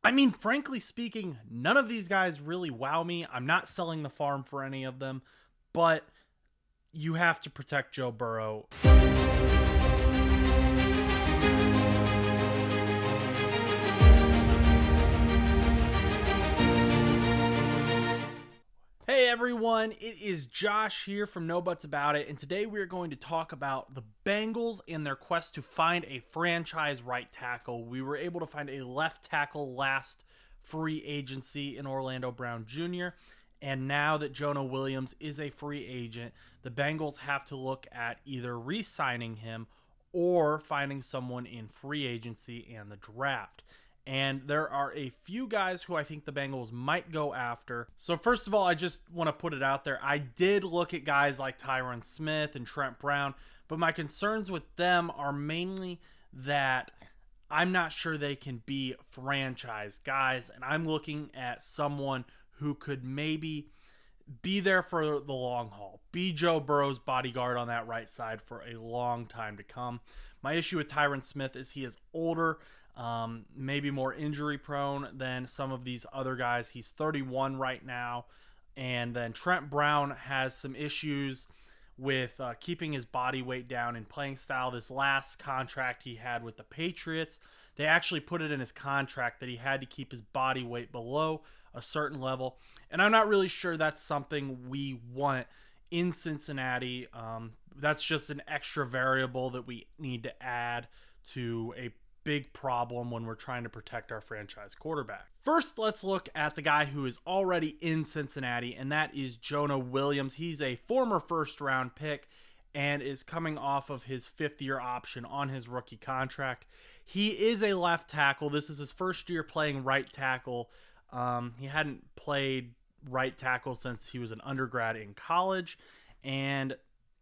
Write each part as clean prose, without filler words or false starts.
I mean, frankly speaking, none of these guys really wow me. I'm not selling the farm for any of them, but you have to protect Joe Burrow. Hey everyone, it is Josh here from No Buts About It, and today we are going to talk about the Bengals and their quest to find a franchise right tackle. We were able to find a left tackle last free agency in Orlando Brown Jr., and now that Jonah Williams is a free agent, the Bengals have to look at either re-signing him or finding someone in free agency and the draft. And there are a few guys who I think the Bengals might go after. So first of all, I just want to put it out there. I did look at guys like Tyron Smith and Trent Brown, but my concerns with them are mainly that I'm not sure they can be franchise guys, and I'm looking at someone who could maybe be there for the long haul, be Joe Burrow's bodyguard on that right side for a long time to come. My issue with Tyron Smith is he is older, maybe more injury prone than some of these other guys. He's 31 right now. And then Trent Brown has some issues with keeping his body weight down and playing style. This last contract he had with the Patriots, they actually put it in his contract that he had to keep his body weight below a certain level. And I'm not really sure that's something we want in Cincinnati. That's just an extra variable that we need to add to a big problem when we're trying to protect our franchise quarterback. First, let's look at the guy who is already in Cincinnati, and that is Jonah Williams. He's a former first-round pick and is coming off of his fifth-year option on his rookie contract. He is a left tackle. This is his first year playing right tackle. He hadn't played right tackle since he was an undergrad in college, and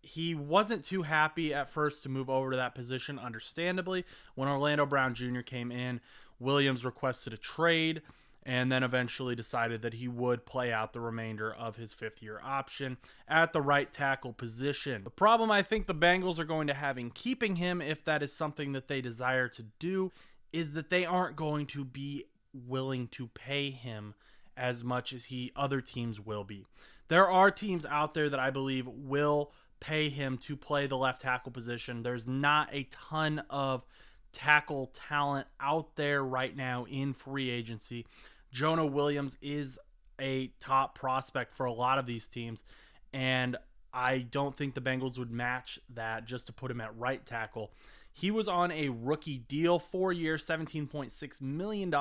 he wasn't too happy at first to move over to that position, understandably. When Orlando Brown Jr. came in, Williams requested a trade and then eventually decided that he would play out the remainder of his fifth-year option at the right tackle position. The problem I think the Bengals are going to have in keeping him, if that is something that they desire to do, is that they aren't going to be willing to pay him as much as other teams will be. There are teams out there that I believe will pay him to play the left tackle position. There's not a ton of tackle talent out there right now in free agency. Jonah Williams is a top prospect for a lot of these teams, and I don't think the Bengals would match that just to put him at right tackle. He was on a rookie deal, 4 years, $17.6 million,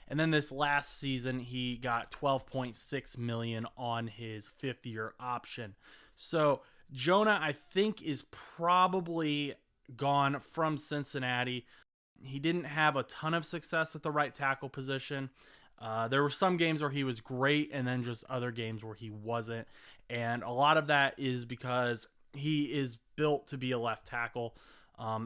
and then this last season he got $12.6 million on his fifth-year option. So Jonah, I think, is probably gone from Cincinnati. He didn't have a ton of success at the right tackle position. There were some games where he was great and then just other games where he wasn't. And a lot of that is because he is built to be a left tackle.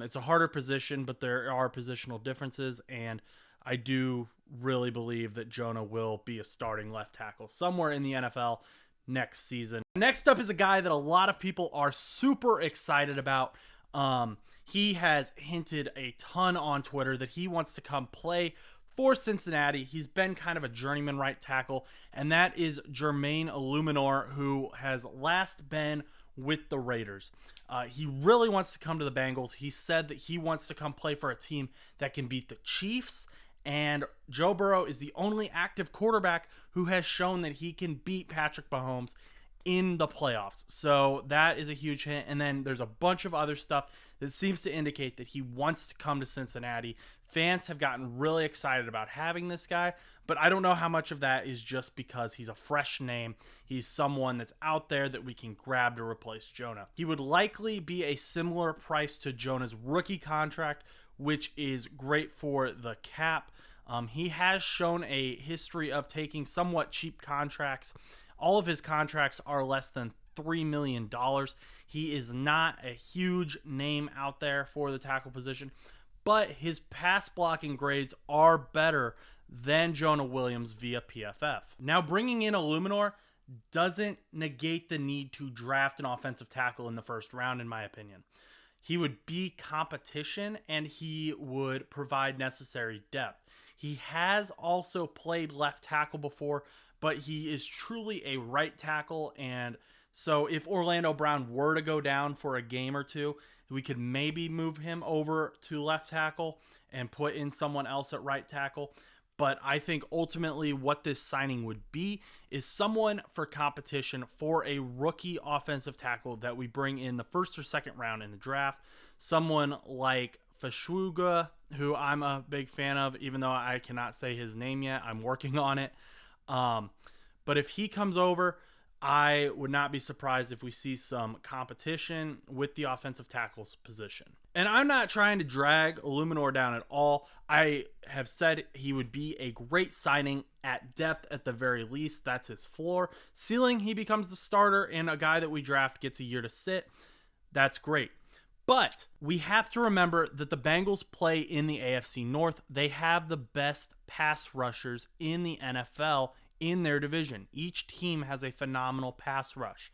It's a harder position, but there are positional differences. And I do really believe that Jonah will be a starting left tackle somewhere in the NFL next season. Next up is a guy that a lot of people are super excited about. He has hinted a ton on Twitter that he wants to come play for Cincinnati. He's been kind of a journeyman right tackle, and that is Jermaine Elumenor, who has last been with the Raiders. He really wants to come to the Bengals. He said that he wants to come play for a team that can beat the Chiefs, and Joe Burrow is the only active quarterback who has shown that he can beat Patrick Mahomes in the playoffs. So that is a huge hint. And then there's a bunch of other stuff that seems to indicate that he wants to come to Cincinnati. Fans have gotten really excited about having this guy, but I don't know how much of that is just because he's a fresh name. He's someone that's out there that we can grab to replace Jonah. He would likely be a similar price to Jonah's rookie contract, which is great for the cap. He has shown a history of taking somewhat cheap contracts. All of his contracts are less than $3 million. He is not a huge name out there for the tackle position, but his pass blocking grades are better than Jonah Williams via PFF. Now, bringing in Elumenor doesn't negate the need to draft an offensive tackle in the first round, in my opinion. He would be competition, and he would provide necessary depth. He has also played left tackle before, but he is truly a right tackle. And so if Orlando Brown were to go down for a game or two, we could maybe move him over to left tackle and put in someone else at right tackle. But I think ultimately what this signing would be is someone for competition for a rookie offensive tackle that we bring in the first or second round in the draft. Someone like Fashuga, who I'm a big fan of, even though I cannot say his name yet. I'm working on it. But if he comes over, I would not be surprised if we see some competition with the offensive tackles position. And I'm not trying to drag Elumenor down at all. I have said he would be a great signing at depth at the very least. That's his floor. Ceiling, he becomes the starter and a guy that we draft gets a year to sit. That's great. But we have to remember that the Bengals play in the AFC North. They have the best pass rushers in the NFL in their division. Each team has a phenomenal pass rush.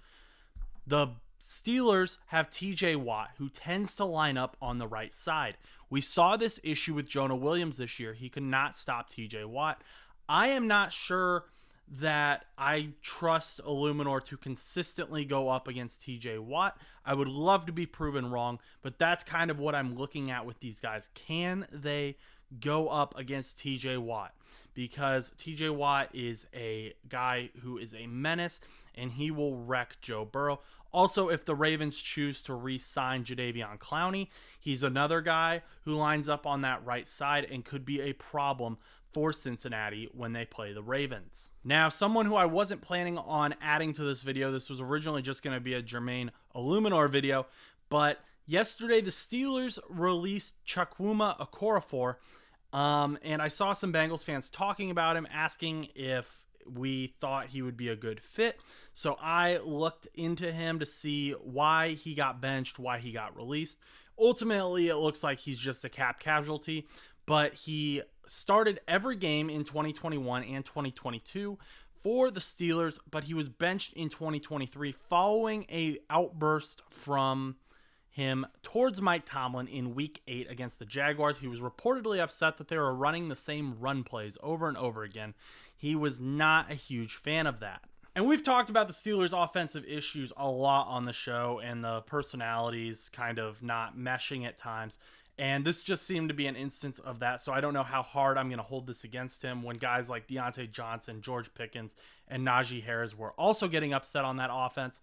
The Steelers have TJ Watt, who tends to line up on the right side. We saw this issue with Jonah Williams this year. He could not stop TJ Watt. I am not sure that I trust Elumenor to consistently go up against TJ Watt. I would love to be proven wrong, but that's kind of what I'm looking at with these guys. Can they go up against TJ Watt? Because TJ Watt is a guy who is a menace, and he will wreck Joe Burrow. Also, if the Ravens choose to re-sign Jadeveon Clowney, he's another guy who lines up on that right side and could be a problem for Cincinnati when they play the Ravens. Now, someone who I wasn't planning on adding to this video, this was originally just going to be a Jermaine Elumenor video, but yesterday the Steelers released Chukwuma Okorafor, and I saw some Bengals fans talking about him, asking if we thought he would be a good fit. So I looked into him to see why he got benched, why he got released. Ultimately, it looks like he's just a cap casualty, but he started every game in 2021 and 2022 for the Steelers, but he was benched in 2023 following a outburst from him towards Mike Tomlin in week 8 against the Jaguars. He was reportedly upset that they were running the same run plays over and over again. He was not a huge fan of that. And we've talked about the Steelers' offensive issues a lot on the show and the personalities kind of not meshing at times. And this just seemed to be an instance of that. So I don't know how hard I'm going to hold this against him when guys like Deontay Johnson, George Pickens, and Najee Harris were also getting upset on that offense.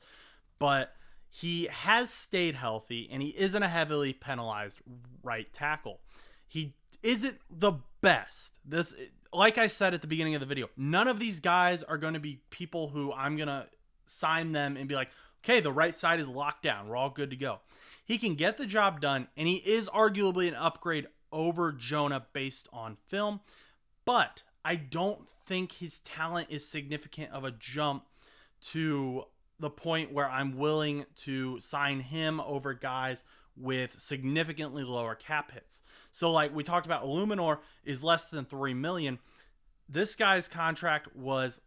But he has stayed healthy, and he isn't a heavily penalized right tackle. He isn't the best. Like I said at the beginning of the video, none of these guys are going to be people who I'm going to sign them and be like, okay, the right side is locked down. We're all good to go. He can get the job done, and he is arguably an upgrade over Jonah based on film, but I don't think his talent is significant of a jump to the point where I'm willing to sign him over guys with significantly lower cap hits. So like we talked about, Elumenor is less than $3 million. This guy's contract was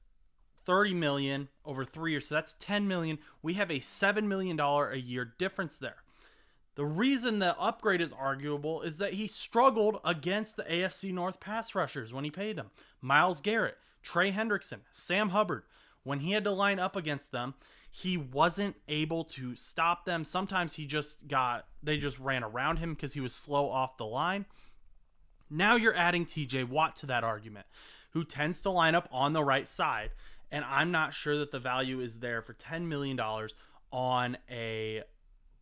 $30 million over 3 years, so that's $10 million. We have a $7 million a year difference there. The reason the upgrade is arguable is that he struggled against the AFC North pass rushers when he paid them. Myles Garrett, Trey Hendrickson, Sam Hubbard. When he had to line up against them, he wasn't able to stop them. Sometimes they just ran around him because he was slow off the line. Now you're adding TJ Watt to that argument, who tends to line up on the right side. And I'm not sure that the value is there for $10 million on a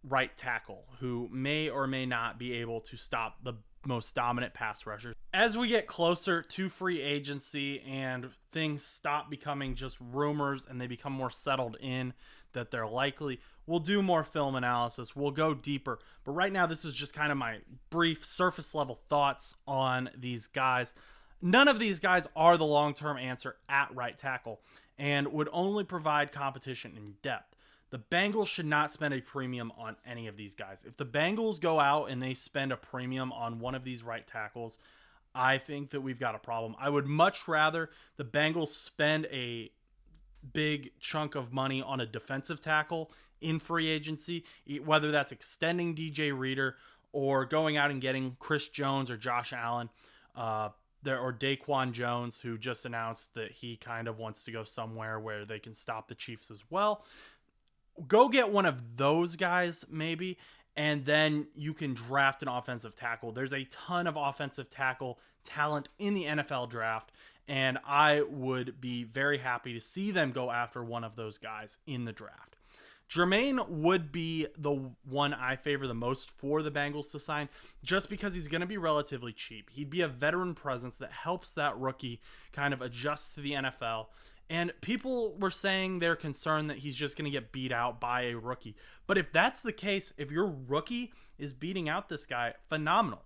right tackle who may or may not be able to stop the most dominant pass rushers. As we get closer to free agency and things stop becoming just rumors and they become more settled in that they're likely, we'll do more film analysis. We'll go deeper. But right now, this is just kind of my brief surface level thoughts on these guys. None of these guys are the long-term answer at right tackle and would only provide competition in depth. The Bengals should not spend a premium on any of these guys. If the Bengals go out and they spend a premium on one of these right tackles, I think that we've got a problem. I would much rather the Bengals spend a big chunk of money on a defensive tackle in free agency, whether that's extending DJ Reader or going out and getting Chris Jones or Josh Allen. there, or Daquan Jones, who just announced that he kind of wants to go somewhere where they can stop the Chiefs as well. Go get one of those guys, maybe, and then you can draft an offensive tackle. There's a ton of offensive tackle talent in the NFL draft, and I would be very happy to see them go after one of those guys in the draft. Jermaine would be the one I favor the most for the Bengals to sign, just because he's going to be relatively cheap. He'd be a veteran presence that helps that rookie kind of adjust to the NFL. And people were saying they're concerned that he's just going to get beat out by a rookie. But if that's the case, if your rookie is beating out this guy, phenomenal.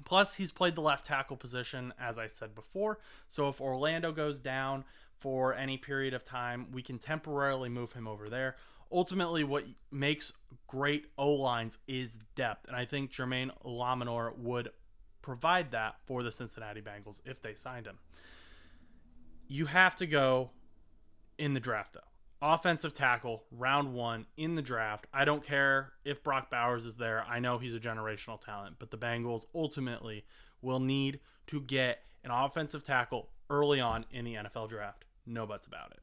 Plus, he's played the left tackle position, as I said before. So if Orlando goes down for any period of time, we can temporarily move him over there. Ultimately, what makes great O-lines is depth. And I think Jermaine Elumenor would provide that for the Cincinnati Bengals if they signed him. You have to go in the draft, though. Offensive tackle, round 1 in the draft. I don't care if Brock Bowers is there. I know he's a generational talent, but the Bengals ultimately will need to get an offensive tackle early on in the NFL draft. No buts about it.